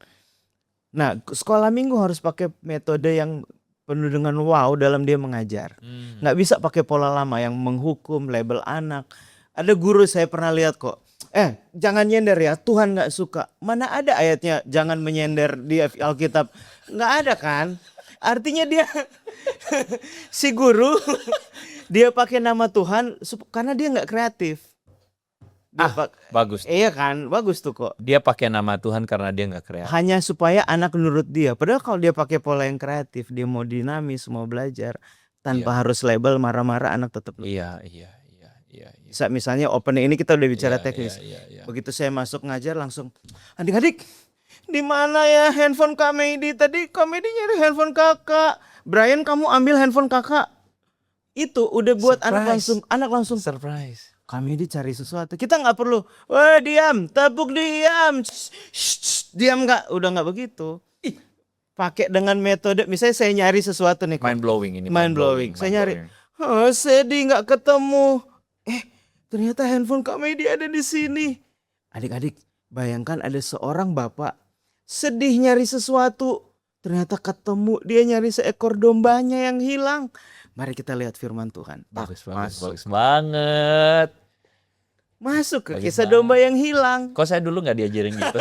Nah, sekolah minggu harus pakai metode yang penuh dengan wow dalam dia mengajar. Nggak bisa pakai pola lama yang menghukum, label anak. Ada guru saya pernah lihat kok. Jangan nyender ya, Tuhan nggak suka. Mana ada ayatnya jangan menyender di Alkitab? Nggak ada kan? Artinya dia si guru dia pakai nama Tuhan karena dia nggak kreatif. Bagus. Iya kan, bagus tuh kok. Dia pakai nama Tuhan karena dia nggak kreatif. Hanya supaya anak nurut dia. Padahal kalau dia pakai pola yang kreatif, dia mau dinamis, mau belajar tanpa harus label, marah-marah, anak tetap. Iya. Misalnya opening ini kita udah bicara teknis. Begitu saya masuk ngajar langsung, adik-adik, di mana ya handphone Kamedi? Tadi Kamedi nyari handphone kakak. Brian, kamu ambil handphone kakak. Itu udah buat anak langsung surprise. Kami dicari sesuatu. Kita nggak perlu, wah diam, tepuk diam, diam nggak, udah nggak begitu. Pakai dengan metode, misalnya saya nyari sesuatu nih. Mind blowing ini. Mind blowing. Saya nyari, sedih nggak ketemu. Ternyata handphone Kamedi ada di sini. Adik-adik, bayangkan ada seorang bapak sedih nyari sesuatu, ternyata ketemu, dia nyari seekor dombanya yang hilang. Mari kita lihat firman Tuhan. Bagus banget. Masuk ke kisah domba yang hilang. Kok saya dulu nggak diajarin gitu?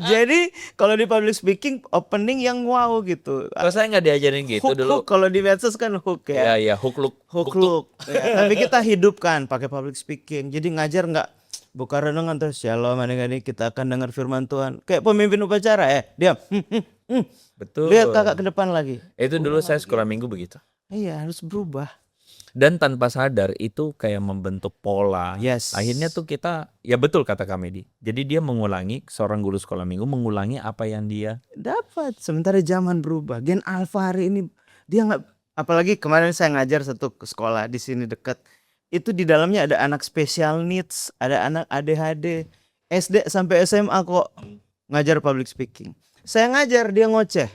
Jadi kalau di public speaking opening yang wow gitu. Kok saya nggak diajarin gitu dulu? Hook, kalau di medsos kan hook ya. Iya, hook look. Ya, tapi kita hidupkan pakai public speaking. Jadi ngajar nggak buka renungan terus shalom adik-adik kita akan dengar firman Tuhan. Kayak pemimpin upacara diam. Betul. Lihat kakak ke depan lagi. Itu dulu saya sekolah minggu begitu. Iya, harus berubah. Dan tanpa sadar itu kayak membentuk pola. Yes. Akhirnya tuh kita, ya betul kata Kamedi. Jadi dia mengulangi, seorang guru sekolah minggu mengulangi apa yang dia dapat. Sementara zaman berubah. Gen Alpha hari ini dia nggak. Apalagi kemarin saya ngajar satu sekolah di sini dekat. Itu di dalamnya ada anak special needs, ada anak ADHD, SD sampai SMA kok ngajar public speaking. Saya ngajar dia ngoceh.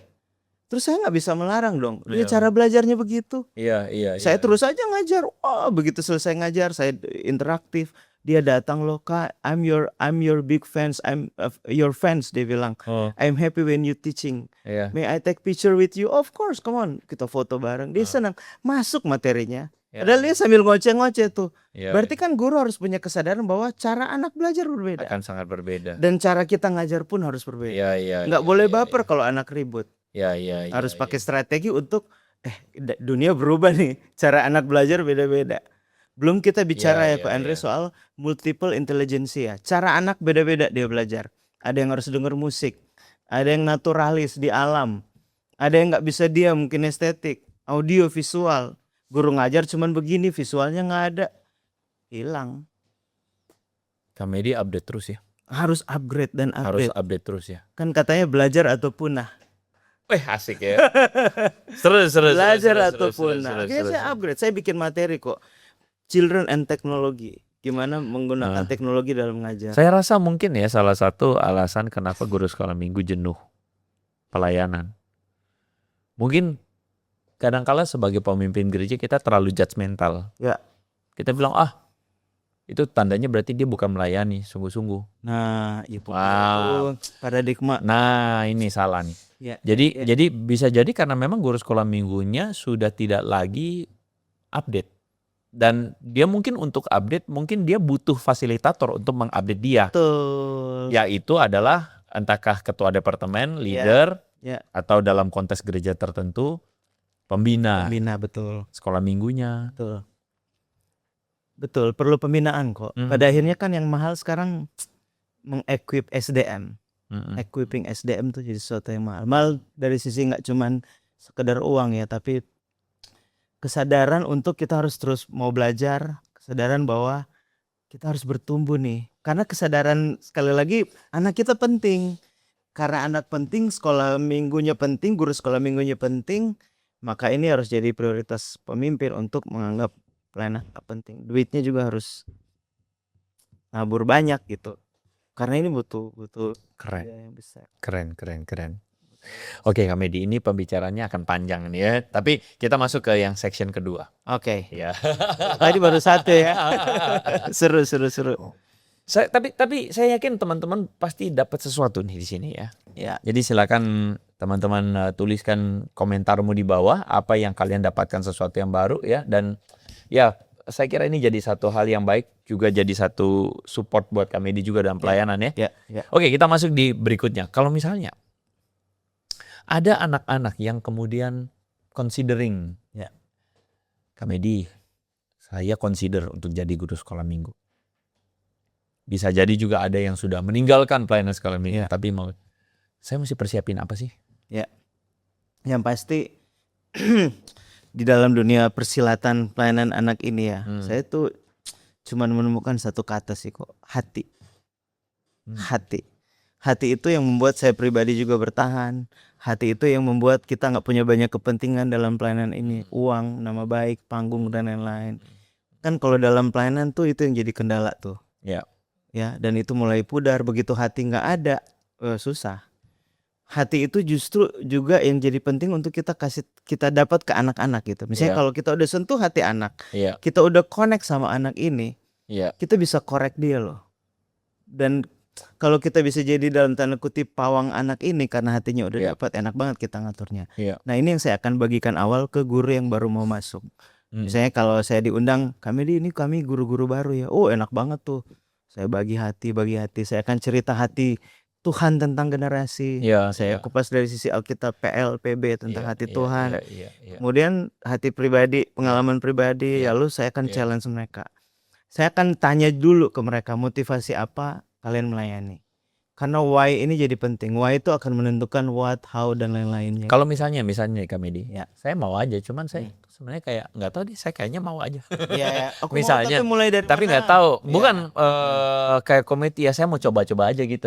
Terus saya nggak bisa melarang dong. Dia cara belajarnya begitu. Iya. Saya terus aja ngajar. Begitu selesai ngajar saya interaktif. Dia datang loh Kak, I'm your big fans. I'm your fans dia bilang. I'm happy when you teaching. May I take picture with you? Of course, come on. Kita foto bareng. Dia senang. Masuk materinya. Padahal dia sambil ngoceh-ngoceh tuh. Berarti kan guru harus punya kesadaran bahwa cara anak belajar berbeda. Akan sangat berbeda. Dan cara kita ngajar pun harus berbeda. Nggak boleh baper kalau anak ribut. Ya, ya, ya, Harus pakai ya. strategi untuk dunia berubah nih, cara anak belajar beda-beda. Belum kita Ya, bicara ya ya, Ko Andre ya. soal multiple intelligence ya. Cara anak beda-beda dia belajar. Ada yang harus denger musik, ada yang naturalis di alam, ada yang nggak bisa diam, mungkin estetik, audio, visual. Guru ngajar cuman begini, visualnya nggak ada, hilang. Kamedi update terus ya. Harus upgrade dan Harus update. update terus ya. Kan katanya belajar atau punah. Wih, asik ya. Seru, seru, seru, Belajar seru, atau seru, seru, punah. seru, Akhirnya seru, saya seru. upgrade. Saya bikin materi kok. Children and Technology. Gimana menggunakan Ah. teknologi dalam mengajar. Saya rasa mungkin ya salah satu alasan kenapa guru sekolah minggu jenuh pelayanan. Mungkin kadangkala sebagai pemimpin gereja kita terlalu judgmental. Ya. Kita bilang, itu tandanya berarti dia bukan melayani sungguh-sungguh. Nah, itu Wow. paradigma. Nah, ini salah nih. Ya, Jadi bisa jadi karena memang guru sekolah minggunya sudah tidak lagi update. Dan dia mungkin untuk update, mungkin dia butuh fasilitator untuk mengupdate dia. betul. Yaitu adalah entahkah ketua departemen, leader, ya. atau dalam konteks gereja tertentu, pembina Pembina, betul. sekolah minggunya. Betul. Betul, perlu pembinaan kok. Mhm. Pada akhirnya kan yang mahal sekarang mengequip SDM. Mm-mm. Equipping SDM tuh jadi sesuatu yang mahal. Mahal dari sisi nggak cuman sekedar uang ya, tapi kesadaran untuk kita harus terus mau belajar, kesadaran bahwa kita harus bertumbuh nih. Karena kesadaran sekali lagi anak kita penting. Karena anak penting, sekolah minggunya penting, guru sekolah minggunya penting, maka ini harus jadi prioritas pemimpin untuk menganggap pelayanan penting. Duitnya juga harus nabur banyak gitu. Karena ini butuh Keren, biaya yang besar. keren. Oke, Kamedi, ini pembicaranya akan panjang nih ya. Tapi kita masuk ke yang section kedua. Oke. Ya. Tadi baru satu ya. Seru. Tapi saya yakin teman-teman pasti dapat sesuatu nih di sini ya. Ya. Jadi silakan teman-teman tuliskan komentarmu di bawah apa yang kalian dapatkan sesuatu yang baru ya, dan ya saya kira ini jadi satu hal yang baik, juga jadi satu support buat Kamedi juga dalam pelayanan ya. Ya. Oke, kita masuk di berikutnya. Kalau misalnya ada anak-anak yang kemudian considering, Ya. Kamedi, saya consider untuk jadi guru sekolah minggu. Bisa jadi juga ada yang sudah meninggalkan pelayanan sekolah minggu, Ya. tapi saya mesti persiapin apa sih? Yang pasti di dalam dunia persilatan pelayanan anak ini ya, saya tuh cuman menemukan satu kata sih kok, hati. Hati itu yang membuat saya pribadi juga bertahan. Hati itu yang membuat kita nggak punya banyak kepentingan dalam pelayanan ini. Uang, nama baik, panggung, dan lain-lain. Kan kalau dalam pelayanan tuh itu yang jadi kendala tuh. Ya. Ya, dan itu mulai pudar. Begitu hati nggak ada, susah. Hati itu justru juga yang jadi penting untuk kita dapat ke anak-anak gitu. Misalnya kalau kita udah sentuh hati anak, kita udah connect sama anak ini, kita bisa korek dia loh. Dan kalau kita bisa jadi dalam tanda kutip pawang anak ini karena hatinya udah dapat, enak banget kita ngaturnya. Nah, ini yang saya akan bagikan awal ke guru yang baru mau masuk. Misalnya kalau saya diundang, kami guru-guru baru ya. Oh, enak banget tuh. Saya bagi hati. Saya akan cerita hati Tuhan tentang generasi. Saya kupas dari sisi Alkitab, PL, PB tentang hati Tuhan. Kemudian hati pribadi, pengalaman pribadi, lalu saya akan challenge mereka. Saya akan tanya dulu ke mereka motivasi apa kalian melayani. Karena why ini jadi penting. Why itu akan menentukan what, how, dan lain-lainnya. Kalau misalnya Kamedi, saya mau aja, cuman saya sebenarnya kayak nggak tahu deh, saya kayaknya mau aja. Iya, aku misalnya, mau, tapi mulai dari tapi nggak tahu, bukan kayak komedi ya, saya mau coba-coba aja gitu.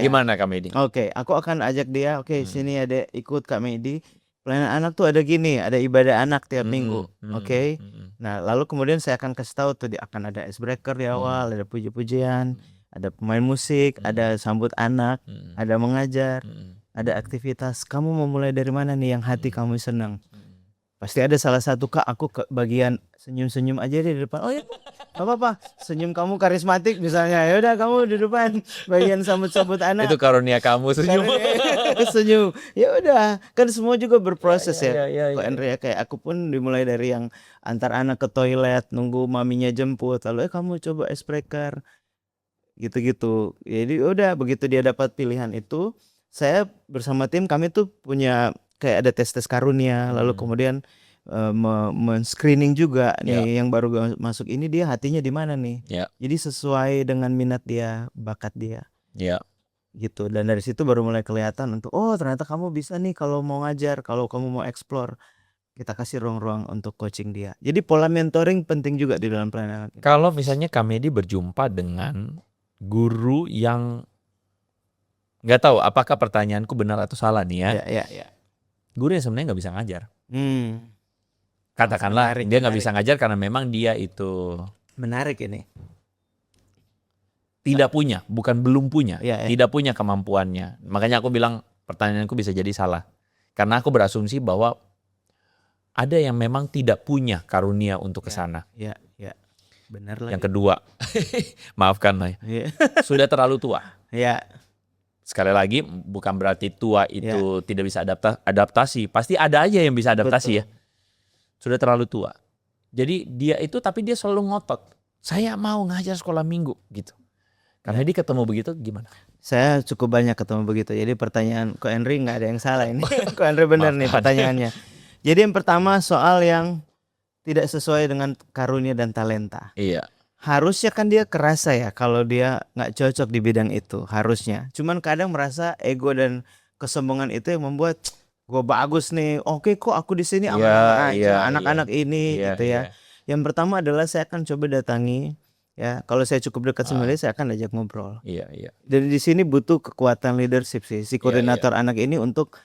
Gimana Kamedi? Oke, aku akan ajak dia. Oke, sini ada ikut Kamedi. Pelayanan anak tuh ada gini, ada ibadah anak tiap minggu. Oke. Nah, lalu kemudian saya akan kasih tahu tuh akan ada icebreaker di awal, ada puji-pujian, ada pemain musik, ada sambut anak, ada mengajar, ada aktivitas. Kamu mau mulai dari mana nih yang hati kamu senang? Pasti ada salah satu, Kak, aku ke bagian senyum-senyum aja deh di depan. Oh ya, gak apa-apa. Senyum kamu karismatik misalnya. Ya udah kamu di depan bagian sambut-sambut anak. Itu karunia kamu senyum. Senyum. Ya udah, kan semua juga berproses ya. Kok Andre kayak aku pun dimulai dari yang antar anak ke toilet, nunggu maminya jemput. Lalu kamu coba icebreaker. Gitu-gitu. Jadi udah begitu dia dapat pilihan itu, saya bersama tim kami tuh punya kayak ada tes-tes karunia, lalu kemudian men-screening juga nih yang baru masuk ini dia hatinya di mana nih. Ya. Jadi sesuai dengan minat dia, bakat dia. Ya. Gitu. Dan dari situ baru mulai kelihatan untuk oh ternyata kamu bisa nih kalau mau ngajar, kalau kamu mau explore. Kita kasih ruang-ruang untuk coaching dia. Jadi pola mentoring penting juga di dalam pelayanan. Kalau misalnya Kamedi berjumpa dengan guru yang nggak tahu apakah pertanyaanku benar atau salah nih ya. Ya. Guru yang sebenarnya nggak bisa ngajar. Oh, Katakanlah menarik, dia nggak bisa ngajar karena memang dia itu menarik ini. Tidak punya, bukan belum punya, Ya. tidak punya kemampuannya. Makanya aku bilang pertanyaanku bisa jadi salah. Karena aku berasumsi bahwa ada yang memang tidak punya karunia untuk ke sana. Ya. Benar lagi. Yang kedua, maafkan lah ya. Sudah terlalu tua. Ya. Sekali lagi bukan berarti tua itu tidak bisa adaptasi. Pasti ada aja yang bisa adaptasi. Betul. Ya. Sudah terlalu tua. Jadi dia itu tapi dia selalu ngotot. Saya mau ngajar sekolah minggu gitu. Karena dia ketemu begitu gimana? Saya cukup banyak ketemu begitu. Jadi pertanyaan Ko Henry nggak ada yang salah ini. Ko Henry benar nih pertanyaannya. Jadi yang pertama soal yang tidak sesuai dengan karunia dan talenta. Iya. Harusnya kan dia kerasa ya kalau dia nggak cocok di bidang itu. Harusnya. Cuman kadang merasa ego dan kesombongan itu yang membuat gue bagus nih. Oke kok aku di sini anak-anak ini gitu ya. Yang pertama adalah saya akan coba datangi. Ya, kalau saya cukup dekat sama dia, saya akan ajak ngobrol. Iya. Jadi di sini butuh kekuatan leadership sih, si koordinator anak ini untuk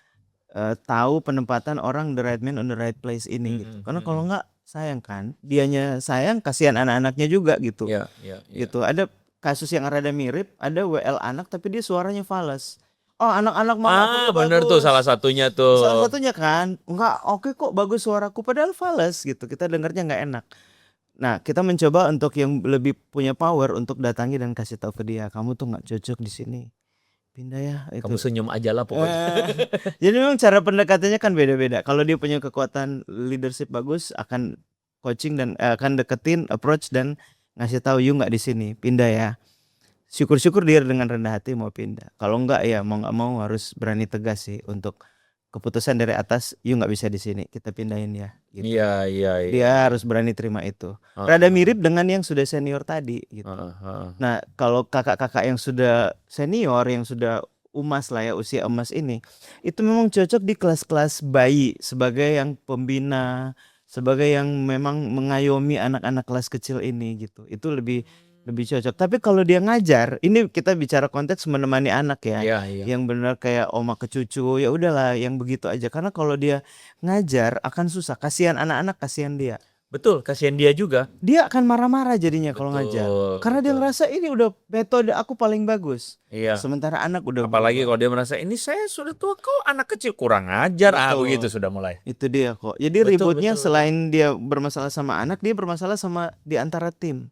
tahu penempatan orang the right man on the right place ini gitu. Karena kalau enggak sayang kan, dianya sayang, kasihan anak-anaknya juga gitu. Iya. Gitu. Ada kasus yang rada mirip, ada WL anak tapi dia suaranya fals. Oh, anak-anak mama bener bagus. tuh salah satunya tuh. Salah satunya kan, enggak oke kok bagus suaraku padahal fals gitu. Kita dengarnya enggak enak. Nah, kita mencoba untuk yang lebih punya power untuk datangi dan kasih tahu ke dia, kamu tuh nggak cocok di sini, pindah ya. Itu. Kamu senyum aja lah pokoknya. Jadi memang cara pendekatannya kan beda-beda. Kalau dia punya kekuatan leadership bagus, akan coaching dan akan deketin, approach dan ngasih tahu you nggak di sini, pindah ya. Syukur-syukur dia dengan rendah hati mau pindah. Kalau nggak ya mau nggak mau harus berani tegas sih untuk keputusan dari atas, you nggak bisa di sini, kita pindahin ya. Gitu. Iya. Dia harus berani terima itu. Rada mirip dengan yang sudah senior tadi. Gitu. Nah, kalau kakak-kakak yang sudah senior, yang sudah umas lah ya, usia emas ini, itu memang cocok di kelas-kelas bayi sebagai yang pembina, sebagai yang memang mengayomi anak-anak kelas kecil ini gitu. Itu lebih cocok. Tapi kalau dia ngajar, ini kita bicara konteks menemani anak ya. Iya. Yang benar kayak oma ke cucu, ya udahlah yang begitu aja. Karena kalau dia ngajar akan susah. Kasihan anak-anak, kasihan dia. Betul, kasihan dia juga. Dia akan marah-marah jadinya kalau ngajar. Karena dia ngerasa ini udah metode aku paling bagus. Iya. Sementara anak udah apalagi kalau dia merasa ini saya sudah tua kok anak kecil kurang ngajar. Gitu sudah mulai. Itu dia kok. Jadi ributnya selain dia bermasalah sama anak, dia bermasalah sama di antara tim.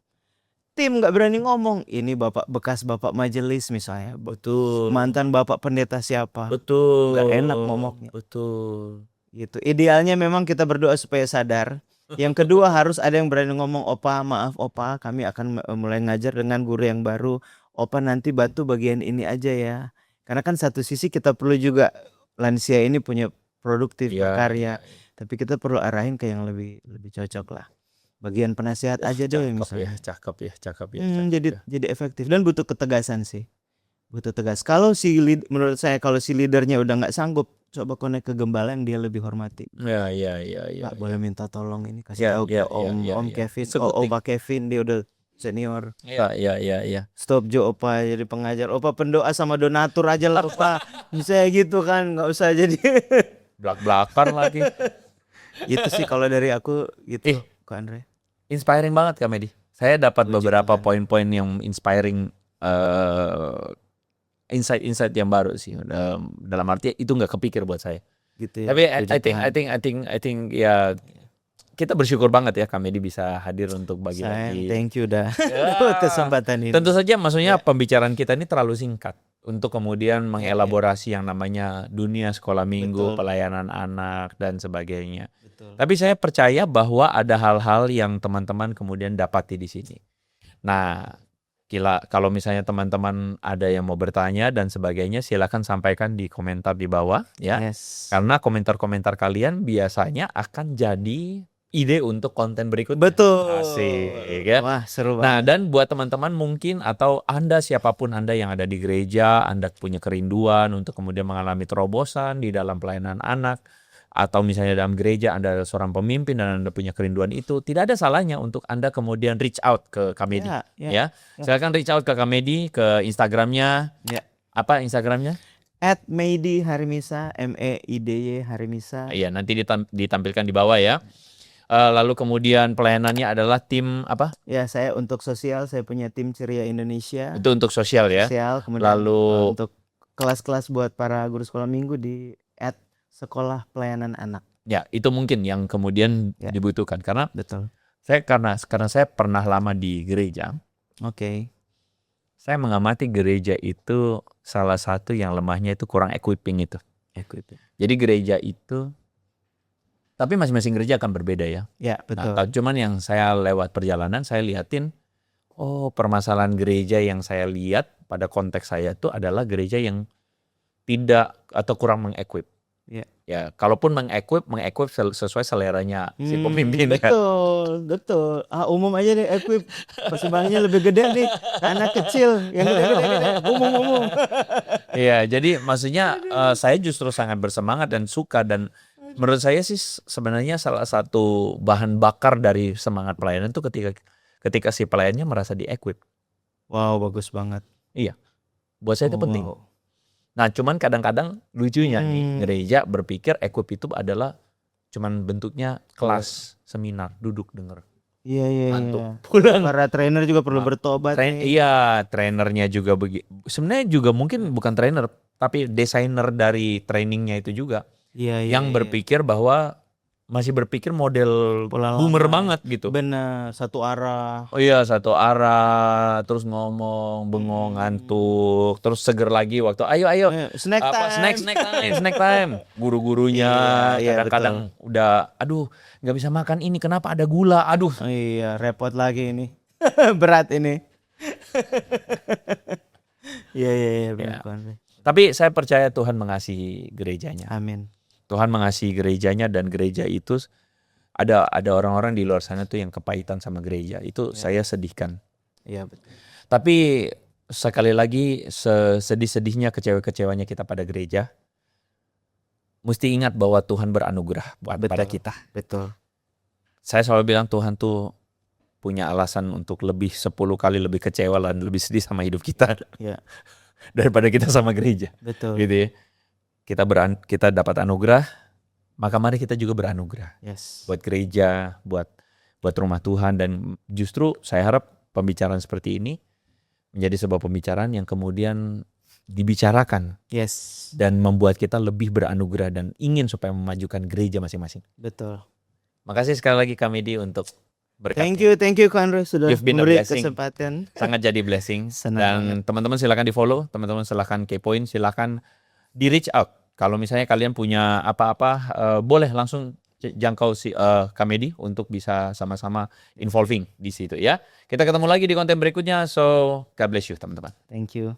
Tim nggak berani ngomong, ini bekas bapak majelis misalnya, betul, mantan bapak pendeta siapa, betul, nggak enak ngomongnya, betul, gitu. Idealnya memang kita berdoa supaya sadar. Yang kedua harus ada yang berani ngomong, opa maaf opa, kami akan mulai ngajar dengan guru yang baru, opa nanti bantu bagian ini aja ya, karena kan satu sisi kita perlu juga lansia ini punya produktif berkarya, tapi kita perlu arahin ke yang lebih cocok lah. Bagian penasihat aja deh misalnya. Cakep ya. Jadi efektif dan butuh ketegasan sih. Butuh tegas. Kalau menurut saya kalau si leadernya udah nggak sanggup, coba connect ke gembala yang dia lebih hormati. Iya. Pak boleh minta tolong ini kasih tahu ke Om Kevin, Opa Kevin dia udah senior. Iya. Stop Jo Opa jadi pengajar. Opa pendoa sama donatur aja lah Opa. Bisa gitu kan, nggak usah jadi belak-belakan lagi. Itu sih kalau dari aku gitu. Kak Andre. Inspiring banget Kak Medi. Saya dapat beberapa poin-poin yang inspiring, insight yang baru sih. Dalam arti itu nggak kepikir buat saya. Gitu ya. Tapi I think ya kita bersyukur banget ya Kak Medi bisa hadir untuk bagi-bagi. Thank you dah buat kesempatan ini. Tentu saja maksudnya pembicaraan kita ini terlalu singkat untuk kemudian mengelaborasi yang namanya dunia sekolah minggu, pelayanan anak dan sebagainya. Tapi saya percaya bahwa ada hal-hal yang teman-teman kemudian dapati di sini. Nah, Kalau misalnya teman-teman ada yang mau bertanya dan sebagainya, silakan sampaikan di komentar di bawah ya. Yes. Karena komentar-komentar kalian biasanya akan jadi ide untuk konten berikutnya. Betul. Asik ya. Wah, seru Nah, banget. dan buat teman-teman mungkin atau Anda siapapun Anda yang ada di gereja, Anda punya kerinduan untuk kemudian mengalami terobosan di dalam pelayanan anak, atau misalnya dalam gereja Anda adalah seorang pemimpin dan Anda punya kerinduan itu, tidak ada salahnya untuk Anda kemudian reach out ke Kamedi. Ya. Silakan reach out ke Kamedi, ke Instagramnya. Ya. Apa Instagramnya? @Meidy Harimisa, MEIDY Harimisa. Iya, nanti ditampilkan di bawah ya. Lalu kemudian pelayanannya adalah tim apa? Ya, saya untuk sosial, saya punya tim Ceria Indonesia. Itu untuk sosial ya. Sosial, kemudian Lalu untuk kelas-kelas buat para guru sekolah minggu di @sekolah pelayanan anak. ya, itu mungkin yang kemudian Ya. dibutuhkan karena Betul. karena saya pernah lama di gereja. Oke. Saya mengamati gereja itu salah satu yang lemahnya itu kurang equipping itu. Jadi gereja itu, tapi masing-masing gereja akan berbeda ya. Ya, betul. Nah, cuman yang saya lewat perjalanan saya liatin, permasalahan gereja yang saya lihat pada konteks saya itu adalah gereja yang tidak atau kurang mengequip. Ya. Ya, kalaupun mengequip sesuai seleranya si pemimpin. Betul. Umum aja deh, equip. Persembahannya lebih gede nih, anak kecil yang gede. Umum. Iya, jadi maksudnya saya justru sangat bersemangat dan suka, dan menurut saya sih sebenarnya salah satu bahan bakar dari semangat pelayanan itu ketika si pelayannya merasa di-equip. Wow, bagus banget. Iya. Buat saya itu penting. Wow. Nah, cuman kadang-kadang lucunya nih, gereja berpikir equip itu adalah cuman bentuknya kelas seminar, duduk denger. Iya. Ngantuk, pulang. Para trainer juga perlu bertobat nih. Iya, trainernya juga sebenarnya juga mungkin bukan trainer, tapi desainer dari trainingnya itu juga. Yang berpikir bahwa masih berpikir model Pola boomer lama. banget gitu. Benar, satu arah. Oh iya, satu arah, terus ngomong, bengong, ngantuk, terus seger lagi waktu ayo Snack time. snack time. Guru-gurunya Iya, kadang-kadang udah aduh, nggak bisa makan ini, kenapa ada gula? Aduh. Iya, repot lagi ini. Berat ini. Iya, benar. Tapi saya percaya Tuhan mengasihi gerejanya. Amin. Tuhan mengasihi gerejanya, dan gereja itu ada orang-orang di luar sana tuh yang kepahitan sama gereja. Itu saya sedihkan. Iya, betul. Tapi sekali lagi, sedih-sedihnya kecewa-kecewanya kita pada gereja, mesti ingat bahwa Tuhan beranugerah pada kita. Betul. Saya selalu bilang Tuhan tuh punya alasan untuk lebih 10 kali lebih kecewa dan lebih sedih sama hidup kita. Ya. Daripada kita sama gereja. Betul. Gitu ya. Kita dapat anugerah, maka mari kita juga beranugerah. Yes. Buat gereja, buat rumah Tuhan, dan justru saya harap pembicaraan seperti ini menjadi sebuah pembicaraan yang kemudian dibicarakan. Yes. Dan membuat kita lebih beranugerah dan ingin supaya memajukan gereja masing-masing. Betul. Makasih sekali lagi Kamedi untuk berkatnya. Thank you Ko Andrew sudah You've been a memberi blessing. kesempatan. Sangat jadi blessing. Senang Dan banget. teman-teman silakan di follow, teman-teman silakan kepoin, silakan di reach out. Kalau misalnya kalian punya apa-apa, boleh langsung jangkau si Kamedi untuk bisa sama-sama involving di situ ya. Kita ketemu lagi di konten berikutnya. So, God bless you teman-teman. Thank you.